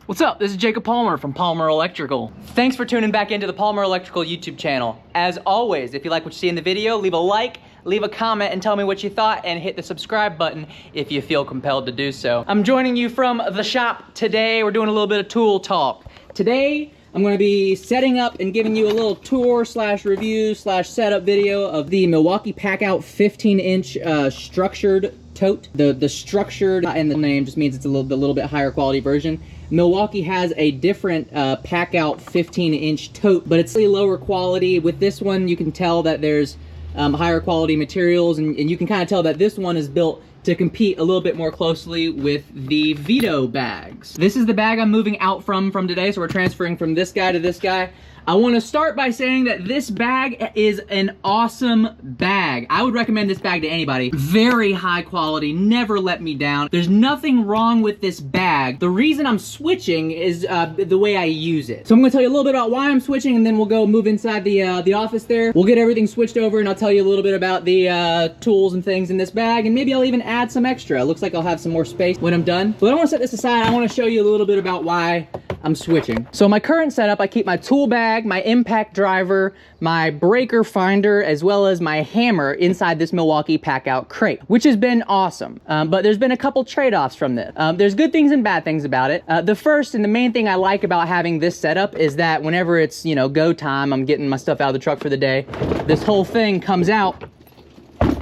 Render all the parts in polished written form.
What's up? This is Jacob Palmer from Palmer Electrical. Thanks for tuning back into the Palmer Electrical YouTube channel. As always, if you like what you see in the video, leave a like, leave a comment, and tell me what you thought, and hit the subscribe button if you feel compelled to do so. I'm joining you from the shop today. We're doing a little bit of tool talk. Today, I'm going to be setting up and giving you a little tour slash review slash setup video of the Milwaukee Packout 15-inch structured tote. The structured in the name just means it's the little bit higher quality version. Milwaukee has a different Packout 15-inch tote, but it's really lower quality. With this one, you can tell that there's higher quality materials, and you can kind of tell that this one is built to compete a little bit more closely with the Veto bags. This is the bag I'm moving out from today, so we're transferring from this guy to this guy. I want to start by saying that this bag is an awesome bag. I would recommend this bag to anybody. Very high quality, never let me down. There's nothing wrong with this bag. The reason I'm switching is the way I use it. So I'm going to tell you a little bit about why I'm switching, and then we'll go move inside the office there. We'll get everything switched over, and I'll tell you a little bit about the tools and things in this bag, and maybe I'll even add some extra. It looks like I'll have some more space when I'm done. But I want to set this aside. I want to show you a little bit about why I'm switching. So my current setup, I keep my tool bag, my impact driver, my breaker finder, as well as my hammer inside this Milwaukee Packout crate, which has been awesome. But there's been a couple trade-offs from this. There's good things and bad things about it. The first and the main thing I like about having this setup is that whenever it's, you know, go time, I'm getting my stuff out of the truck for the day, this whole thing comes out,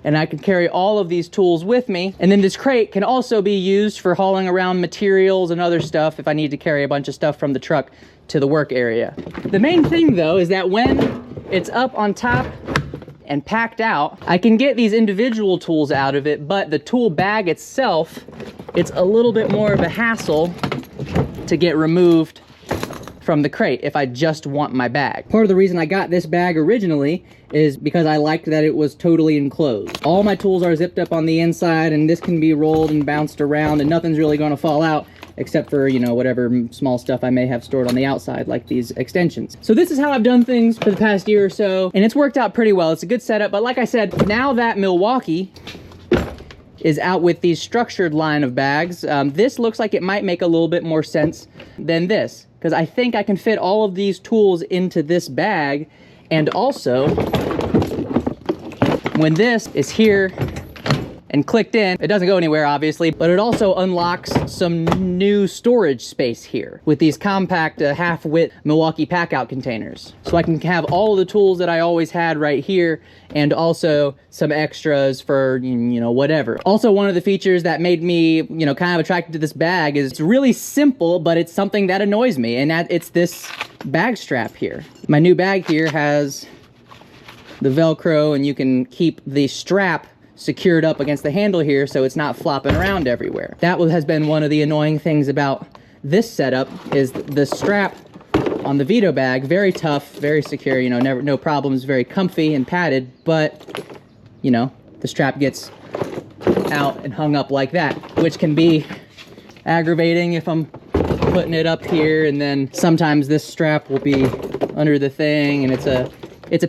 and I can carry all of these tools with me. And then this crate can also be used for hauling around materials and other stuff if I need to carry a bunch of stuff from the truck to the work area. The main thing though is that when it's up on top and packed out, I can get these individual tools out of it, but the tool bag itself, it's a little bit more of a hassle to get removed from the crate if I just want my bag. Part of the reason I got this bag originally is because I liked that it was totally enclosed. All my tools are zipped up on the inside, and this can be rolled and bounced around, and nothing's really going to fall out except for, you know, whatever small stuff I may have stored on the outside, like these extensions. So this is how I've done things for the past year or so, and it's worked out pretty well. It's a good setup, but like I said, now that Milwaukee is out with these structured line of bags, this looks like it might make a little bit more sense than this, because I think I can fit all of these tools into this bag. And also, when this is here and clicked in, it doesn't go anywhere obviously, but it also unlocks some new storage space here with these compact half-width Milwaukee Packout containers. So I can have all of the tools that I always had right here, and also some extras for, you know, whatever. Also, one of the features that made me, you know, kind of attracted to this bag is it's really simple, but it's something that annoys me, and that it's this bag strap here. My new bag here has the Velcro, and you can keep the strap secured up against the handle here so it's not flopping around everywhere. That has been one of the annoying things about this setup, is the strap on the Veto bag. Very tough, very secure, you know, no problems, very comfy and padded, but, you know, the strap gets out and hung up like that, which can be aggravating if I'm putting it up here, and then sometimes this strap will be under the thing, and it's a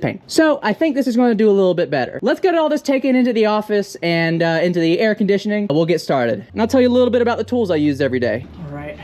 pain. So I think this is going to do a little bit better. Let's get all this taken into the office and into the air conditioning. We'll get started. And I'll tell you a little bit about the tools I use every day. All right.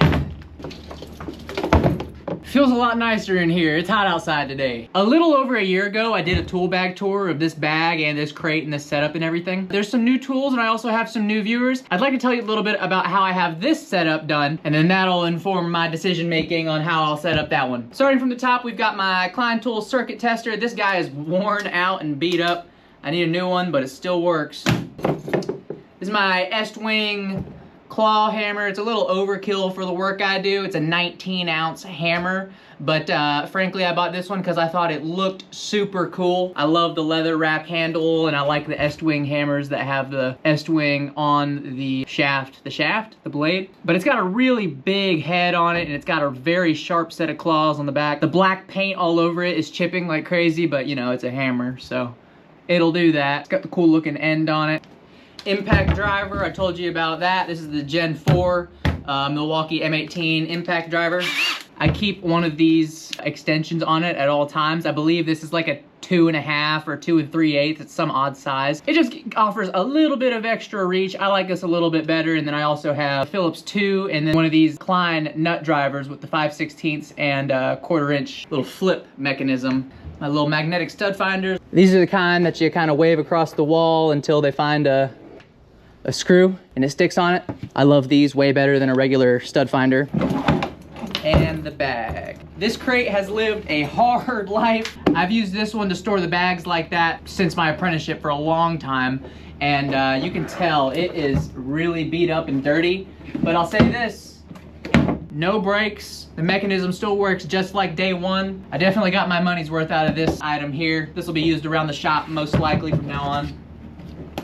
Feels a lot nicer in here. It's hot outside today. A little over a year ago, I did a tool bag tour of this bag and this crate and this setup and everything. There's some new tools, and I also have some new viewers. I'd like to tell you a little bit about how I have this setup done, and then that'll inform my decision making on how I'll set up that one. Starting from the top, we've got my KLEIN Tools circuit tester. This guy is worn out and beat up. I need a new one, but it still works. This is my Estwing claw hammer. It's a little overkill for the work I do. It's a 19-ounce hammer, but frankly I bought this one because I thought it looked super cool. I love the leather wrap handle, and I like the Estwing hammers that have the Estwing on the the blade. But it's got a really big head on it, and it's got a very sharp set of claws on the back. The black paint all over it is chipping like crazy, but you know, it's a hammer, so it'll do that. It's got the cool looking end on it. Impact driver, I told you about that. This is the Gen 4 Milwaukee M18 impact driver. I keep one of these extensions on it at all times. I believe this is like a 2.5 or 2 3/8. It's some odd size. It just offers a little bit of extra reach. I like this a little bit better. And then I also have Phillips 2 and then one of these KLEIN nut drivers with the 5/16 and 1/4 inch little flip mechanism. My little magnetic stud finders. These are the kind that you kind of wave across the wall until they find a screw and it sticks on it. I love these way better than a regular stud finder. And the bag. This crate has lived a hard life. I've used this one to store the bags like that since my apprenticeship for a long time. And you can tell it is really beat up and dirty. But I'll say this, no brakes. The mechanism still works just like day one. I definitely got my money's worth out of this item here. This will be used around the shop most likely from now on.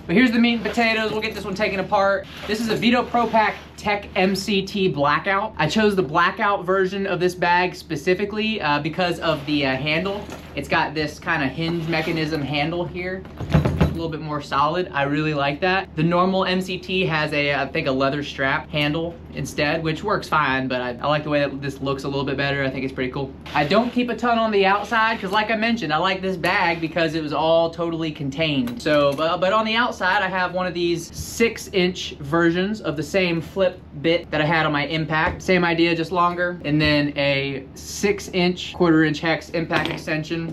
But here's the meat and potatoes. We'll get this one taken apart. This is a Veto Pro Pac Tech-MCT blackout. I chose the blackout version of this bag specifically because of the handle. It's got this kind of hinge mechanism handle here. A little bit more solid. I really like that. The normal MCT has I think a leather strap handle instead, which works fine, but I like the way that this looks a little bit better. I think it's pretty cool. I don't keep a ton on the outside because like I mentioned, I like this bag because it was all totally contained. So, but on the outside, I have one of these 6-inch versions of the same flip bit that I had on my impact. Same idea, just longer. And then a 6-inch, 1/4 inch hex impact extension.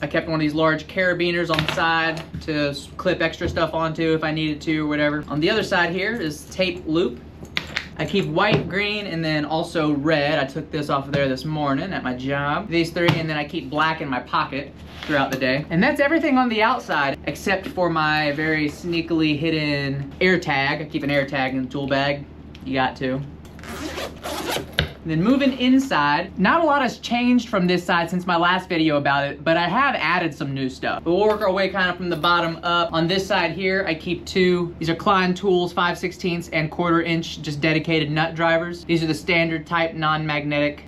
I kept one of these large carabiners on the side to clip extra stuff onto if I needed to or whatever. On the other side here is tape loop. I keep white, green, and then also red. I took this off of there this morning at my job. These 3, and then I keep black in my pocket throughout the day. And that's everything on the outside except for my very sneakily hidden air tag. I keep an air tag in the tool bag. You got to. And then moving inside, not a lot has changed from this side since my last video about it, but I have added some new stuff. We'll work our way kind of from the bottom up. On this side here, I keep 2. These are KLEIN Tools 5/16 and 1/4 inch just dedicated nut drivers. These are the standard type non-magnetic.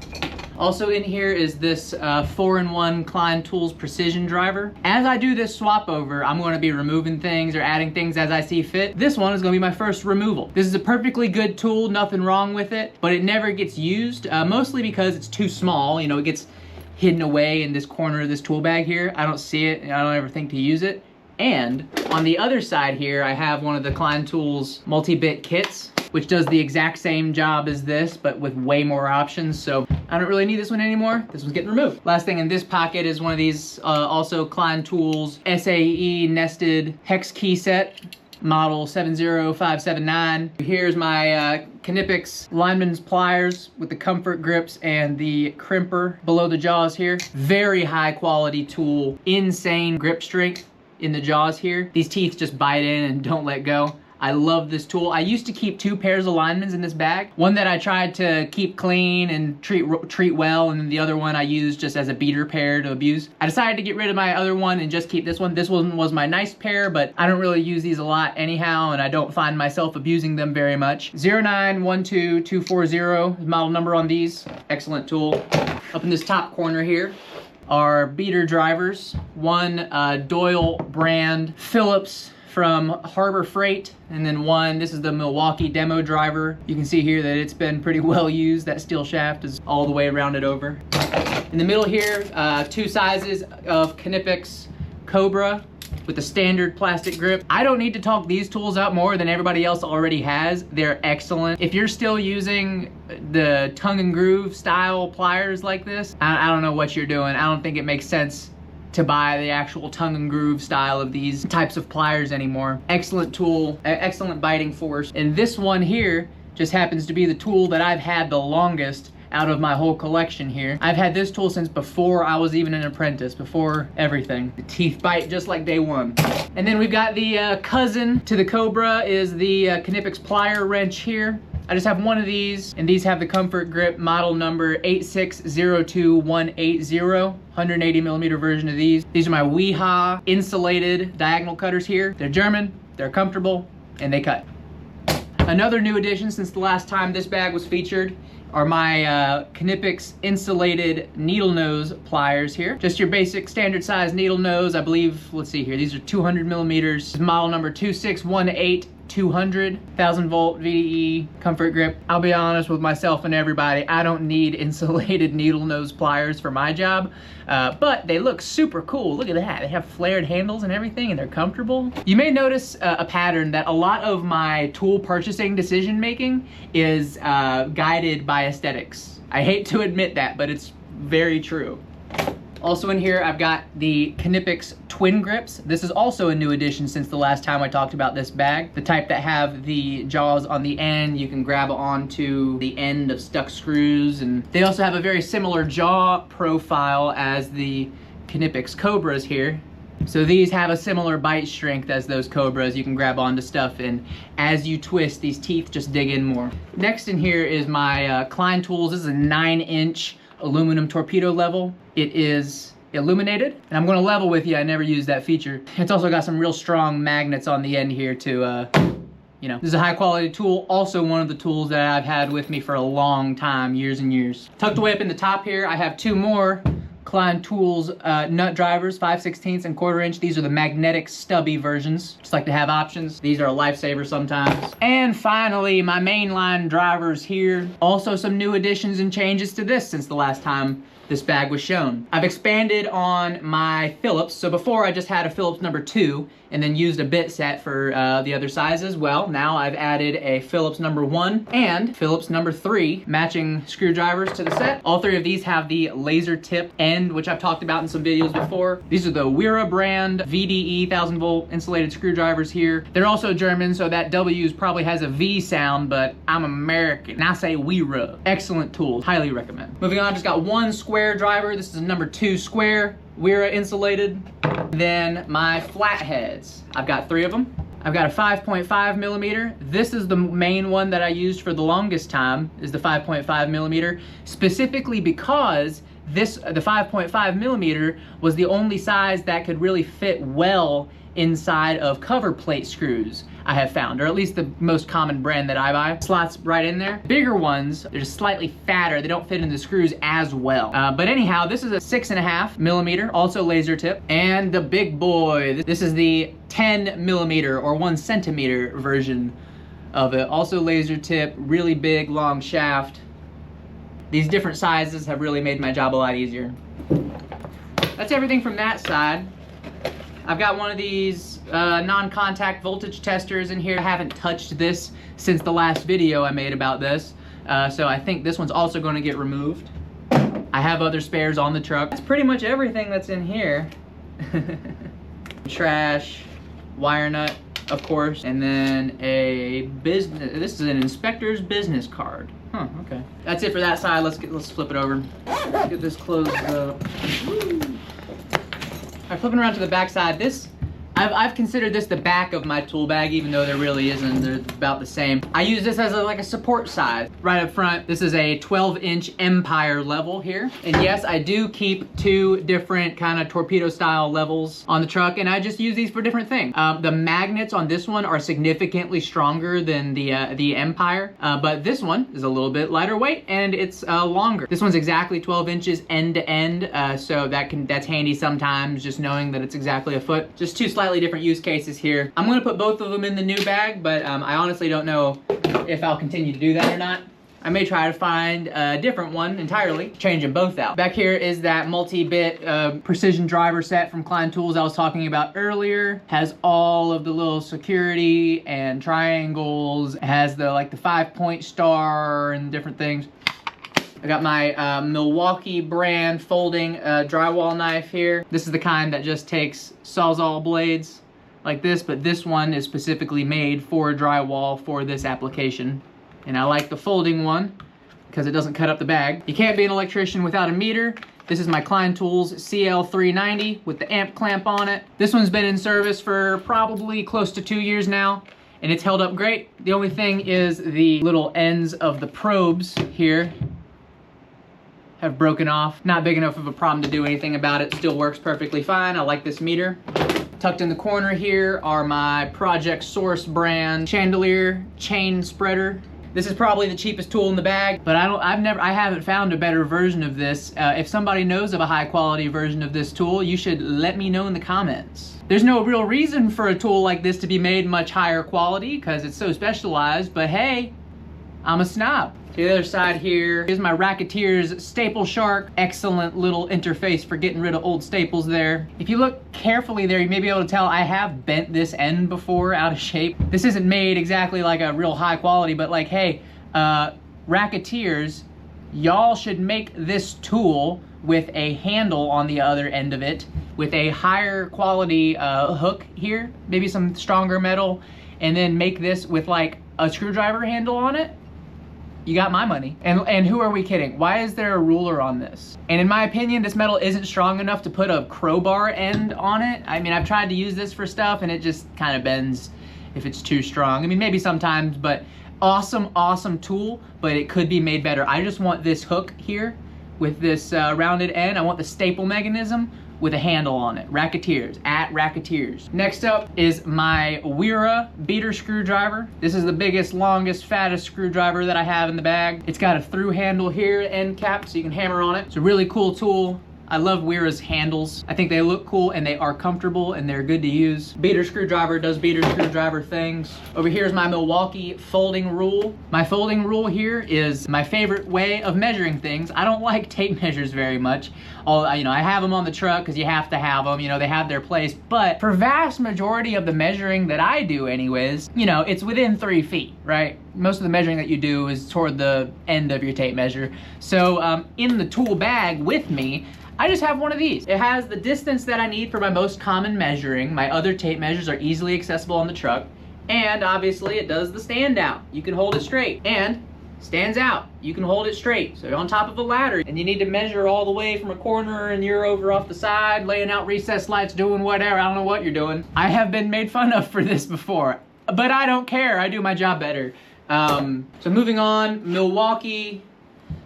Also in here is this 4-in-1 KLEIN Tools precision driver. As I do this swap over, I'm going to be removing things or adding things as I see fit. This one is going to be my first removal. This is a perfectly good tool, nothing wrong with it, but it never gets used, mostly because it's too small. You know, it gets hidden away in this corner of this tool bag here. I don't see it, and I don't ever think to use it. And on the other side here, I have one of the KLEIN Tools multi-bit kits, which does the exact same job as this, but with way more options. So I don't really need this one anymore. This one's getting removed. Last thing in this pocket is one of these also KLEIN Tools SAE nested hex key set, model 70579. Here's my KNIPEX lineman's pliers with the comfort grips and the crimper below the jaws here. Very high quality tool, insane grip strength in the jaws here. These teeth just bite in and don't let go. I love this tool. I used to keep 2 pairs of linemen's in this bag. One that I tried to keep clean and treat well, and then the other one I used just as a beater pair to abuse. I decided to get rid of my other one and just keep this one. This one was my nice pair, but I don't really use these a lot anyhow, and I don't find myself abusing them very much. 0912240 is model number on these. Excellent tool. Up in this top corner here are beater drivers. One Doyle brand Phillips from Harbor Freight, and then one, this is the Milwaukee demo driver. You can see here that it's been pretty well used. That steel shaft is all the way rounded over. In the middle here, 2 sizes of KNIPEX Cobra with the standard plastic grip. I don't need to talk these tools out more than everybody else already has. They're excellent. If you're still using the tongue and groove style pliers like this, I don't know what you're doing. I don't think it makes sense to buy the actual tongue and groove style of these types of pliers anymore. Excellent tool, excellent biting force. And this one here just happens to be the tool that I've had the longest out of my whole collection here. I've had this tool since before I was even an apprentice, before everything. The teeth bite just like day one. And then we've got the cousin to the Cobra is the KNIPEX plier wrench here. I just have one of these, and these have the comfort grip model number 8602180, 180 millimeter version of these. These are my WIHA insulated diagonal cutters here. They're German, they're comfortable, and they cut. Another new addition since the last time this bag was featured are my KNIPEX insulated needle nose pliers here. Just your basic standard size needle nose. I believe, let's see here, these are 200 millimeters. Model number 26182. 200, 1000 volt VDE comfort grip. I'll be honest with myself and everybody, I don't need insulated needle nose pliers for my job, but they look super cool. Look at that, they have flared handles and everything, and they're comfortable. You may notice a pattern that a lot of my tool purchasing decision making is guided by aesthetics. I hate to admit that, but it's very true. Also in here, I've got the KNIPEX twin grips. This is also a new addition since the last time I talked about this bag. The type that have the jaws on the end, you can grab onto the end of stuck screws, and they also have a very similar jaw profile as the KNIPEX Cobras here. So these have a similar bite strength as those Cobras. You can grab onto stuff, and as you twist, these teeth just dig in more. Next in here is my KLEIN Tools. This is a 9-inch aluminum torpedo level. It is illuminated, and I'm gonna level with you, I never used that feature. It's also got some real strong magnets on the end here to, you know, this is a high quality tool. Also one of the tools that I've had with me for a long time, years and years. Tucked away up in the top here, I have two more KLEIN Tools nut drivers, 5/16 and 1/4 inch. These are the magnetic stubby versions. Just like to have options. These are a lifesaver sometimes. And finally, my mainline drivers here. Also some new additions and changes to this since the last time this bag was shown. I've expanded on my Phillips. So before I just had a Phillips number 2 and then used a bit set for the other sizes. Well, now I've added a Phillips number 1 and Phillips number 3 matching screwdrivers to the set. All three of these have the laser tip end, which I've talked about in some videos before. These are the WERA brand VDE 1000 volt insulated screwdrivers here. They're also German, so that W probably has a V sound, but I'm American and I say WERA. Excellent tools, highly recommend. Moving on, just got one square driver. This is a number 2 square, WERA insulated. Then my flatheads, I've got 3 of them. I've got a 5.5 millimeter. This is the main one that I used for the longest time, is the 5.5 millimeter, specifically because the 5.5 millimeter was the only size that could really fit well inside of cover plate screws, I have found, or at least the most common brand that I buy. Slots right in there. Bigger ones, they're just slightly fatter. They don't fit in the screws as well. But anyhow, this is a 6.5 millimeter, also laser tip. And the big boy, this is the 10 millimeter or 1 centimeter version of it. Also laser tip, really big, long shaft. These different sizes have really made my job a lot easier. That's everything from that side. I've got one of these non-contact voltage testers in here. I haven't touched this since the last video I made about this, so I think this one's also going to get removed. I have other spares on the truck. That's pretty much everything that's in here. Trash, wire nut, of course, and then a business. This is an inspector's business card. Huh, okay. That's it for that side. Let's flip it over. Let's get this closed up. Woo. All right, flipping around to the back side, I've considered this the back of my tool bag, even though there really isn't. They're about the same. I use this as like a support side. Right up front, this is a 12-inch Empire level here. And yes, I do keep 2 different kind of torpedo style levels on the truck, and I just use these for different things. The magnets on this one are significantly stronger than the Empire, but this one is a little bit lighter weight and it's longer. This one's exactly 12 inches end to end, so that's handy sometimes, just knowing that it's exactly a foot. Just 2 slightly different use cases here. I'm gonna put both of them in the new bag, but I honestly don't know if I'll continue to do that or not. I may try to find a different one entirely, change them both out. Back here is that multi-bit precision driver set from KLEIN Tools I was talking about earlier. Has all of the little security and triangles. It has the 5-point star and different things. I got my Milwaukee brand folding drywall knife here. This is the kind that just takes Sawzall blades like this, but this one is specifically made for drywall for this application. And I like the folding one because it doesn't cut up the bag. You can't be an electrician without a meter. This is my KLEIN Tools CL390 with the amp clamp on it. This one's been in service for probably close to 2 years now, and it's held up great. The only thing is the little ends of the probes here have broken off. Not big enough of a problem to do anything about it. Still works perfectly fine. I like this meter. Tucked in the corner here are my Project Source brand chandelier chain spreader. This is probably the cheapest tool in the bag, but I haven't found a better version of this. If somebody knows of a high quality version of this tool, you should let me know in the comments. There's no real reason for a tool like this to be made much higher quality because it's so specialized, but hey, I'm a snob. To the other side here, here's my Racketeer's Staple Shark. Excellent little interface for getting rid of old staples there. If you look carefully there, you may be able to tell I have bent this end before out of shape. This isn't made exactly like a real high quality, but like, hey, Racketeers, y'all should make this tool with a handle on the other end of it, with a higher quality hook here, maybe some stronger metal, and then make this with like a screwdriver handle on it. You got my money. And who are we kidding? Why is there a ruler on this? And in my opinion, this metal isn't strong enough to put a crowbar end on it. I mean, I've tried to use this for stuff and it just kind of bends if it's too strong. I mean, maybe sometimes, but awesome, awesome tool, but it could be made better. I just want this hook here with this rounded end. I want the staple mechanism with a handle on it. Racketeers, at Racketeers. Next up is my WERA beater screwdriver. This is the biggest, longest, fattest screwdriver that I have in the bag. It's got a through handle here, end cap, so you can hammer on it. It's a really cool tool. I love WERA's handles. I think they look cool and they are comfortable and they're good to use. Beater screwdriver does beater screwdriver things. Over here is my Milwaukee folding rule. My folding rule here is my favorite way of measuring things. I don't like tape measures very much. I have them on the truck because you have to have them, they have their place. But for vast majority of the measuring that I do anyways, it's within 3 feet, right? Most of the measuring that you do is toward the end of your tape measure. So in the tool bag with me, I just have one of these. It has the distance that I need for my most common measuring. My other tape measures are easily accessible on the truck. And obviously it does the stand out. You can hold it straight and stands out. You can hold it straight. So you're on top of a ladder and you need to measure all the way from a corner and you're over off the side, laying out recessed lights, doing whatever. I don't know what you're doing. I have been made fun of for this before, but I don't care. I do my job better. So moving on, Milwaukee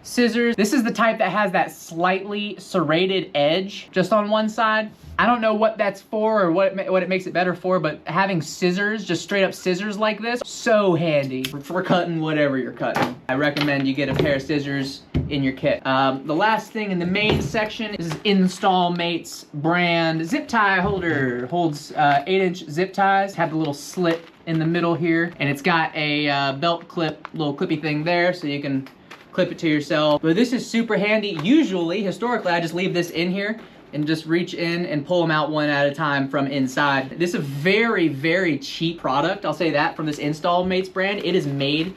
scissors. This is the type that has that slightly serrated edge just on one side. I don't know what that's for or what it makes it better for, but having scissors, just straight up scissors like this, so handy for cutting whatever you're cutting. I recommend you get a pair of scissors in your kit. The last thing in the main section is InstallMates brand zip tie holder. Holds 8-inch zip ties, have the little slit in the middle here, and it's got a belt clip, little clippy thing there so you can clip it to yourself. But this is super handy. Usually, historically, I just leave this in here and just reach in and pull them out one at a time from inside. This is a very, very cheap product. I'll say that from this InstallMates brand. It is made,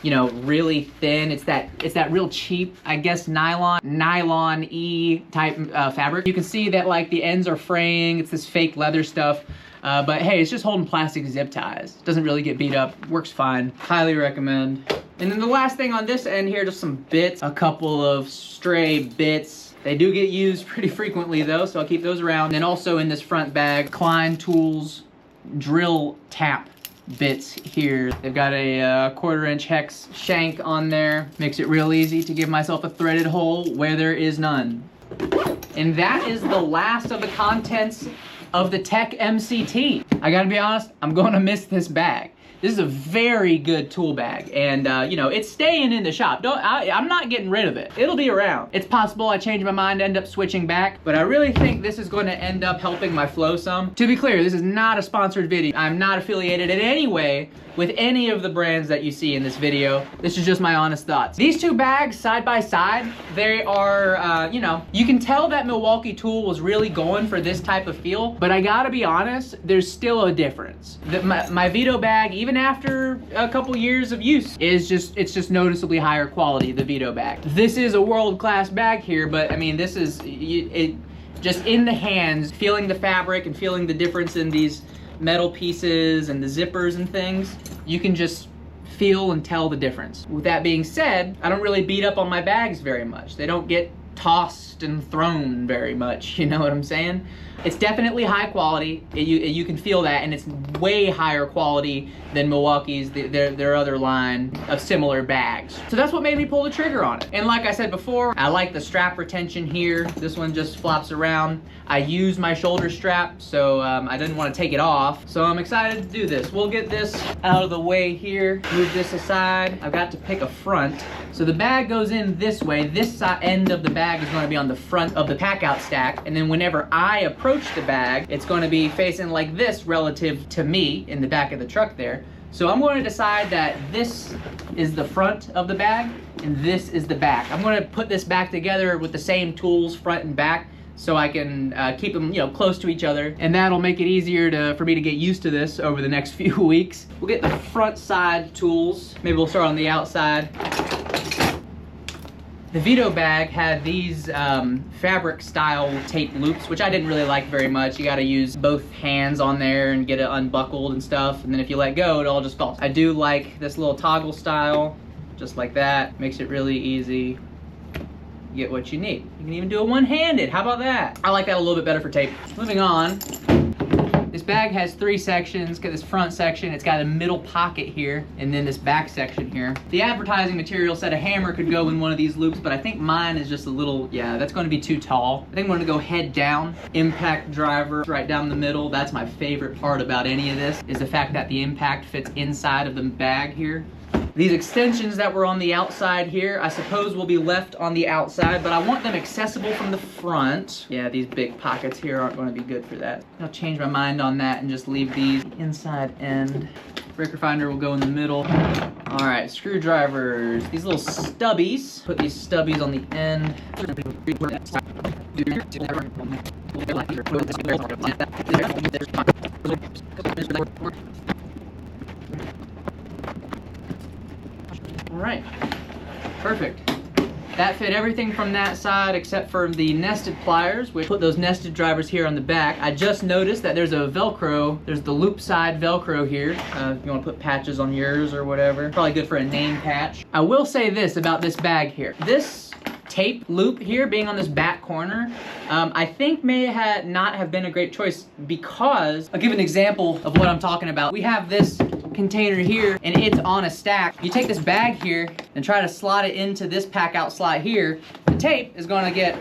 really thin. It's that real cheap, I guess, nylon-y type fabric. You can see that like the ends are fraying. It's this fake leather stuff. But hey, it's just holding plastic zip ties. It doesn't really get beat up, works fine. Highly recommend. And then the last thing on this end here, just some bits, a couple of stray bits. They do get used pretty frequently though, so I'll keep those around. And then also in this front bag, KLEIN Tools drill tap bits here. They've got a 1/4-inch hex shank on there. Makes it real easy to give myself a threaded hole where there is none. And that is the last of the contents of the Tech-MCT. I gotta be honest, I'm gonna miss this bag. This is a very good tool bag, and it's staying in the shop. I'm not getting rid of it. It'll be around. It's possible I change my mind, end up switching back, but I really think this is going to end up helping my flow some. To be clear, this is not a sponsored video. I'm not affiliated in any way with any of the brands that you see in this video. This is just my honest thoughts. These two bags side by side, they are, you can tell that Milwaukee Tool was really going for this type of feel, but I gotta be honest, there's still a difference. My Veto bag, even after a couple years of use, it's just noticeably higher quality, the Veto bag. This is a world-class bag here, but I mean, this is, just in the hands, feeling the fabric and feeling the difference in these metal pieces and the zippers and things, you can just feel and tell the difference. With that being said, I don't really beat up on my bags very much. They don't get tossed and thrown very much, you know what I'm saying? It's definitely high quality. You can feel that, and it's way higher quality than Milwaukee's, their other line of similar bags. So that's what made me pull the trigger on it. And like I said before, I like the strap retention here. This one just flops around. I use my shoulder strap, so I didn't want to take it off. So I'm excited to do this. We'll get this out of the way here, move this aside. I've got to pick a front. So the bag goes in this way. This end of the bag is going to be on the front of the pack-out stack. And then whenever I approach the bag, it's going to be facing like this relative to me in the back of the truck there. So I'm going to decide that this is the front of the bag and this is the back. I'm going to put this back together with the same tools, front and back, so I can keep them, close to each other, and that'll make it easier for me to get used to this over the next few weeks. We'll get the front side tools. Maybe we'll start on the outside. The Veto bag had these fabric style tape loops, which I didn't really like very much. You gotta use both hands on there and get it unbuckled and stuff, and then if you let go, it all just falls. I do like this little toggle style, just like that. Makes it really easy. You get what you need. You can even do it one-handed. How about that? I like that a little bit better for tape. Moving on. This bag has 3 sections. Got this front section, it's got a middle pocket here, and then this back section here. The advertising material said a hammer could go in one of these loops, but I think mine is just a little, that's gonna be too tall. I think I'm gonna go head down. Impact driver right down the middle. That's my favorite part about any of this, is the fact that the impact fits inside of the bag here. These extensions that were on the outside here, I suppose will be left on the outside, but I want them accessible from the front. Yeah, these big pockets here aren't going to be good for that. I'll change my mind on that and just leave these inside end. Breaker finder will go in the middle. All right, screwdrivers. These little stubbies. Put these stubbies on the end. All right, perfect. That fit everything from that side except for the nested pliers, which put those nested drivers here on the back. I just noticed that there's a Velcro, there's the loop side Velcro here. If you want to put patches on yours or whatever. Probably good for a name patch. I will say this about this bag here. This tape loop here being on this back corner, I think may not have been a great choice, because I'll give an example of what I'm talking about. We have this container here and it's on a stack. You take this bag here and try to slot it into this pack out slot here, the tape is going to get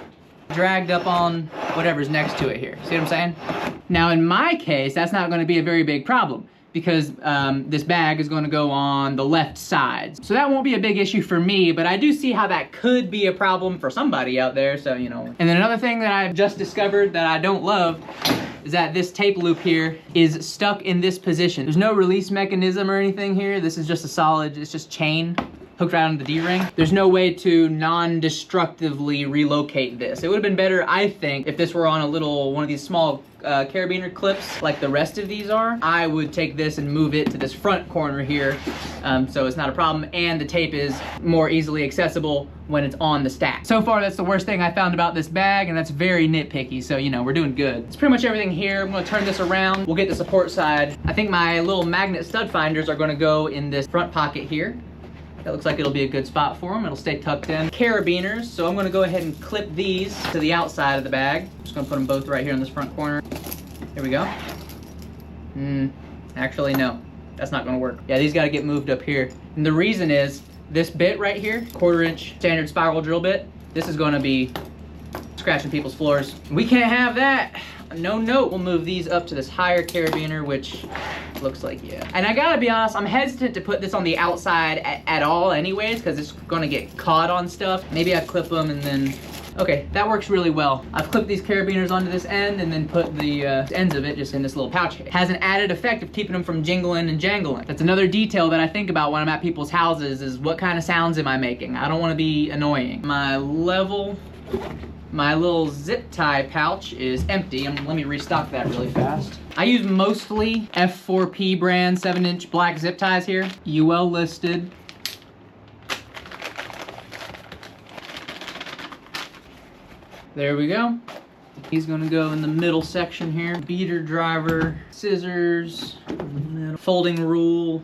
dragged up on whatever's next to it here. See what I'm saying? Now in my case, that's not going to be a very big problem, because this bag is going to go on the left side. So that won't be a big issue for me, but I do see how that could be a problem for somebody out there, so And then another thing that I've just discovered that I don't love is that this tape loop here is stuck in this position. There's no release mechanism or anything here. This is just a solid, it's just chain hooked right onto the D-ring. There's no way to non-destructively relocate this. It would have been better, I think, if this were on one of these small carabiner clips like the rest of these are. I would take this and move it to this front corner here, so it's not a problem, and the tape is more easily accessible when it's on the stack. So far, that's the worst thing I found about this bag, and that's very nitpicky, so we're doing good. It's pretty much everything here. I'm gonna turn this around. We'll get the support side. I think my little magnet stud finders are gonna go in this front pocket here. That looks like it'll be a good spot for them. It'll stay tucked in. Carabiners, so I'm gonna go ahead and clip these to the outside of the bag. I'm just gonna put them both right here in this front corner. Here we go. Actually no, that's not gonna work. Yeah, these gotta get moved up here. And the reason is, this bit right here, 1/4 inch standard spiral drill bit, this is gonna be scratching people's floors. We can't have that. No note. We'll move these up to this higher carabiner, which looks like, And I gotta be honest, I'm hesitant to put this on the outside at all anyways, because it's gonna get caught on stuff. Maybe I clip them and then, okay, that works really well. I've clipped these carabiners onto this end and then put the ends of it just in this little pouch. It has an added effect of keeping them from jingling and jangling. That's another detail that I think about when I'm at people's houses, is what kind of sounds am I making? I don't wanna be annoying. My little zip tie pouch is empty. Let me restock that really fast. I use mostly F4P brand 7-inch black zip ties here. UL listed. There we go. He's gonna go in the middle section here. Beater driver, scissors, folding rule,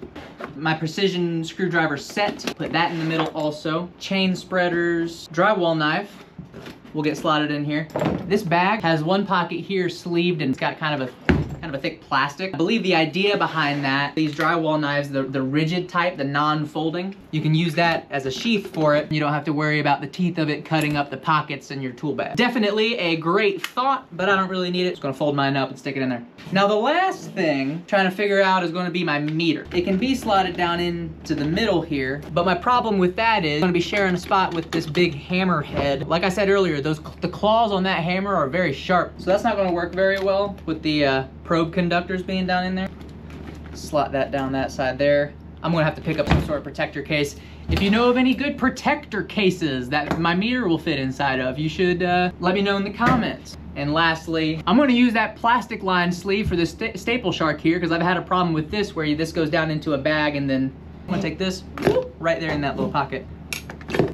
my precision screwdriver set, put that in the middle also. Chain spreaders, drywall knife, will get slotted in here. This bag has one pocket here sleeved and it's got kind of a thick plastic. I believe the idea behind that, these drywall knives, the rigid type, the non-folding, you can use that as a sheath for it. You don't have to worry about the teeth of it cutting up the pockets in your tool bag. Definitely a great thought, but I don't really need it. Just gonna fold mine up and stick it in there. Now the last thing I'm trying to figure out is gonna be my meter. It can be slotted down into the middle here, but my problem with that is I'm gonna be sharing a spot with this big hammer head. Like I said earlier, the claws on that hammer are very sharp, so that's not gonna work very well with the probe conductors being down in there. Slot that down that side there. I'm gonna have to pick up some sort of protector case. If you know of any good protector cases that my meter will fit inside of, you should let me know in the comments. And lastly, I'm gonna use that plastic lined sleeve for this staple shark here, because I've had a problem with this where this goes down into a bag, and then I'm gonna take this right there in that little pocket.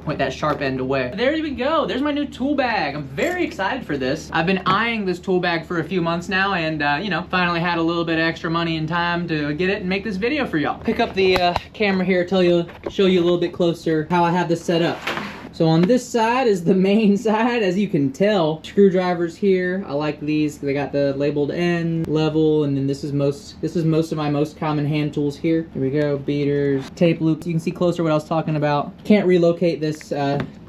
Point that sharp end away. There we go. There's my new tool bag. I'm very excited for this. I've been eyeing this tool bag for a few months now, and you know, finally had a little bit of extra money and time to get it and make this video for y'all. Pick up the camera here, show you a little bit closer how I have this set up. So on this side is the main side, as you can tell. Screwdrivers here. I like these. They got the labeled end, level, and then this is most of my most common hand tools here. Here we go, beaters, tape loops. You can see closer what I was talking about. Can't relocate this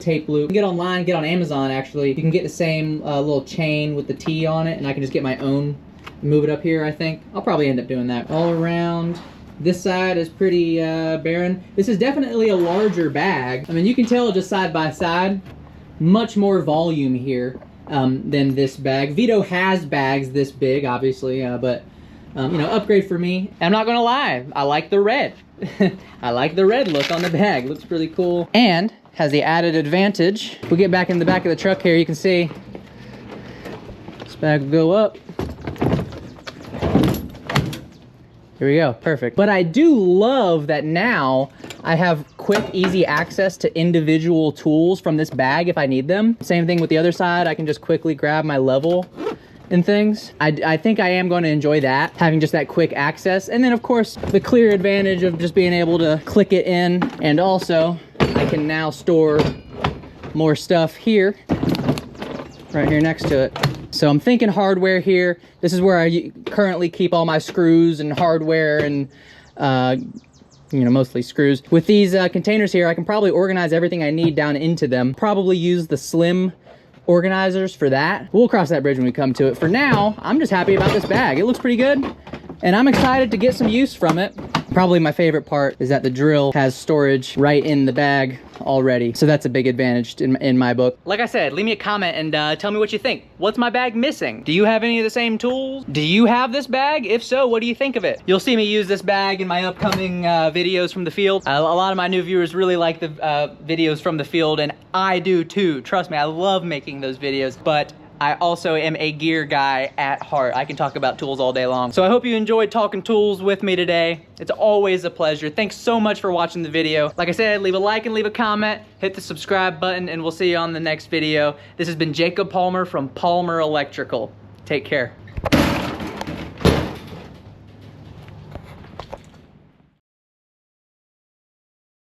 tape loop. You can get online, get on Amazon actually. You can get the same little chain with the T on it, and I can just get my own, move it up here, I think. I'll probably end up doing that. All around. This side is pretty barren. This is definitely a larger bag. I mean, you can tell just side by side, much more volume here than this bag. Veto has bags this big, obviously, but you know, upgrade for me. And I'm not gonna lie, I like the red. I like the red look on the bag. Looks really cool. And has the added advantage. If we get back in the back of the truck here, you can see this bag will go up. Here we go, perfect. But I do love that now I have quick, easy access to individual tools from this bag if I need them. Same thing with the other side, I can just quickly grab my level and things. I think I am going to enjoy that, having just that quick access. And then of course, the clear advantage of just being able to click it in, and also I can now store more stuff here, right here next to it. So I'm thinking hardware here. This is where I currently keep all my screws and hardware and, you know, mostly screws. With these containers here, I can probably organize everything I need down into them. Probably use the slim organizers for that. We'll cross that bridge when we come to it. For now, I'm just happy about this bag. It looks pretty good, and I'm excited to get some use from it. Probably my favorite part is that the drill has storage right in the bag already. So that's a big advantage in my book. Like I said, leave me a comment and tell me what you think. What's my bag missing? Do you have any of the same tools? Do you have this bag? If so, what do you think of it? You'll see me use this bag in my upcoming videos from the field. A lot of my new viewers really like the videos from the field, and I do too. Trust me, I love making those videos, but I also am a gear guy at heart. I can talk about tools all day long. So I hope you enjoyed talking tools with me today. It's always a pleasure. Thanks so much for watching the video. Like I said, leave a like and leave a comment, hit the subscribe button, and we'll see you on the next video. This has been Jacob Palmer from Palmer Electrical. Take care.